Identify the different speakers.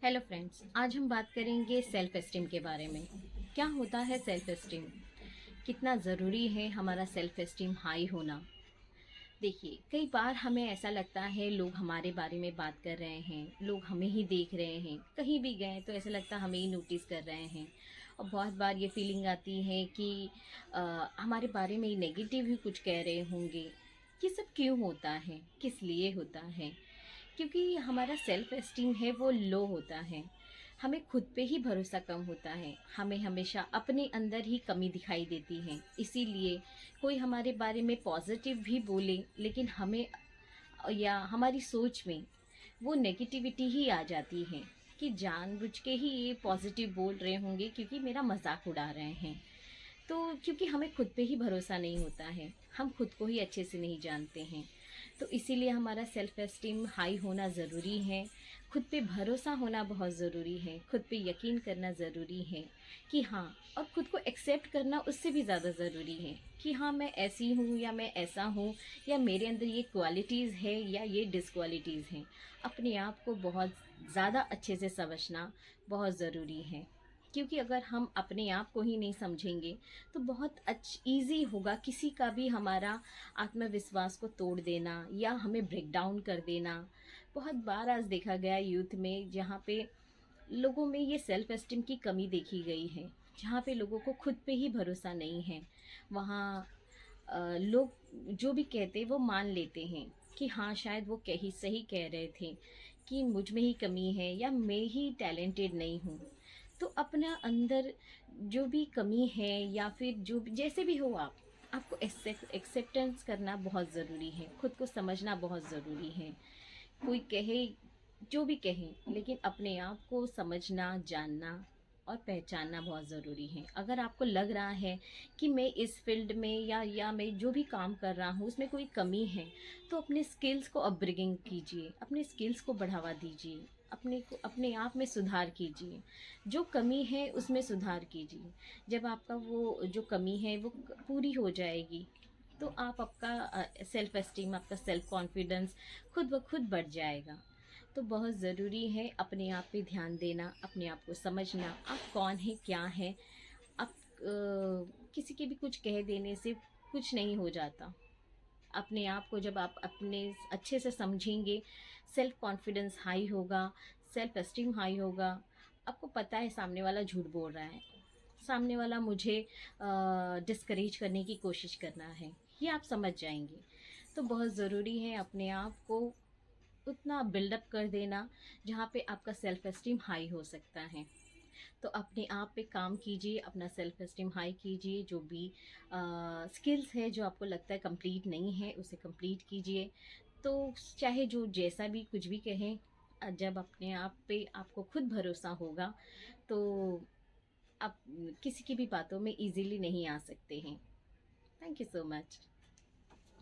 Speaker 1: Hello friends, आज हम बात करेंगे सेल्फ एस्टीम के बारे में। क्या होता है सेल्फ एस्टीम? कितना ज़रूरी है हमारा सेल्फ एस्टीम हाई होना? देखिए, कई बार हमें ऐसा लगता है लोग हमारे बारे में बात कर रहे हैं, लोग हमें ही देख रहे हैं, कहीं भी गए तो ऐसा लगता है हमें ही नोटिस कर रहे हैं। और बहुत बार ये फीलिंग आती है कि हमारे बारे में ही नेगेटिव ही कुछ कह रहे होंगे। ये सब क्यों होता है? किस लिए होता है? क्योंकि हमारा सेल्फ एस्टीम है वो लो होता है। हमें खुद पे ही भरोसा कम होता है। हमें हमेशा अपने अंदर ही कमी दिखाई देती है। इसीलिए कोई हमारे बारे में पॉजिटिव भी बोले, लेकिन हमें या हमारी सोच में वो नेगेटिविटी ही आ जाती है कि जानबूझ के ही ये पॉजिटिव बोल रहे होंगे क्योंकि मेरा मजाक उड़ा रहे हैं। तो क्योंकि हमें खुद पे ही भरोसा नहीं होता है, हम खुद को ही अच्छे से नहीं जानते हैं, तो इसीलिए हमारा सेल्फ एस्टीम हाई होना ज़रूरी है। खुद पे भरोसा होना बहुत ज़रूरी है, खुद पे यकीन करना ज़रूरी है कि हाँ, और खुद को एक्सेप्ट करना उससे भी ज़्यादा ज़रूरी है कि हाँ, मैं ऐसी हूँ या मैं ऐसा हूँ, या मेरे अंदर ये क्वालिटीज़ है या ये डिसक्वालिटीज़ हैं। अपने आप को बहुत ज़्यादा अच्छे से समझना बहुत ज़रूरी है, क्योंकि अगर हम अपने आप को ही नहीं समझेंगे तो बहुत ईज़ी होगा किसी का भी हमारा आत्मविश्वास को तोड़ देना या हमें ब्रेक डाउन कर देना। बहुत बार आज देखा गया यूथ में, जहाँ पे लोगों में ये सेल्फ एस्टीम की कमी देखी गई है, जहाँ पे लोगों को खुद पे ही भरोसा नहीं है। वहाँ लोग जो भी कहते वो मान लेते हैं कि हाँ, शायद वो कहीं सही कह रहे थे कि मुझ में ही कमी है या मैं ही टैलेंटेड नहीं हूँ। तो अपना अंदर जो भी कमी है या फिर जो भी जैसे भी हो, आपको एक्सेप्टेंस करना बहुत ज़रूरी है, खुद को समझना बहुत ज़रूरी है। कोई कहे जो भी कहे, लेकिन अपने आप को समझना, जानना और पहचानना बहुत ज़रूरी है। अगर आपको लग रहा है कि मैं इस फील्ड में या मैं जो भी काम कर रहा हूँ उसमें कोई कमी है, तो अपने स्किल्स को अपब्रिंगिंग कीजिए, अपने स्किल्स को बढ़ावा दीजिए, अपने आप में सुधार कीजिए। जो कमी है उसमें सुधार कीजिए। जब आपका वो जो कमी है वो पूरी हो जाएगी, तो आपका सेल्फ एस्टीम, आपका सेल्फ कॉन्फिडेंस खुद ब खुद बढ़ जाएगा। तो बहुत ज़रूरी है अपने आप पे ध्यान देना, अपने आप को समझना, आप कौन है, क्या है। आप किसी के भी कुछ कह देने से कुछ नहीं हो जाता। अपने आप को जब आप अपने अच्छे से समझेंगे, सेल्फ कॉन्फिडेंस हाई होगा, सेल्फ एस्टीम हाई होगा। आपको पता है सामने वाला झूठ बोल रहा है, सामने वाला मुझे डिस्करेज करने की कोशिश करना है, ये आप समझ जाएंगे। तो बहुत ज़रूरी है अपने आप को उतना बिल्डअप कर देना जहाँ पे आपका सेल्फ एस्टीम हाई हो सकता है। तो अपने आप पे काम कीजिए, अपना सेल्फ एस्टीम हाई कीजिए। जो भी स्किल्स है जो आपको लगता है कंप्लीट नहीं है, उसे कंप्लीट कीजिए। तो चाहे जो जैसा भी कुछ भी कहें, जब अपने आप पे आपको खुद भरोसा होगा तो आप किसी की भी बातों में इजीली नहीं आ सकते हैं। Thank you so much.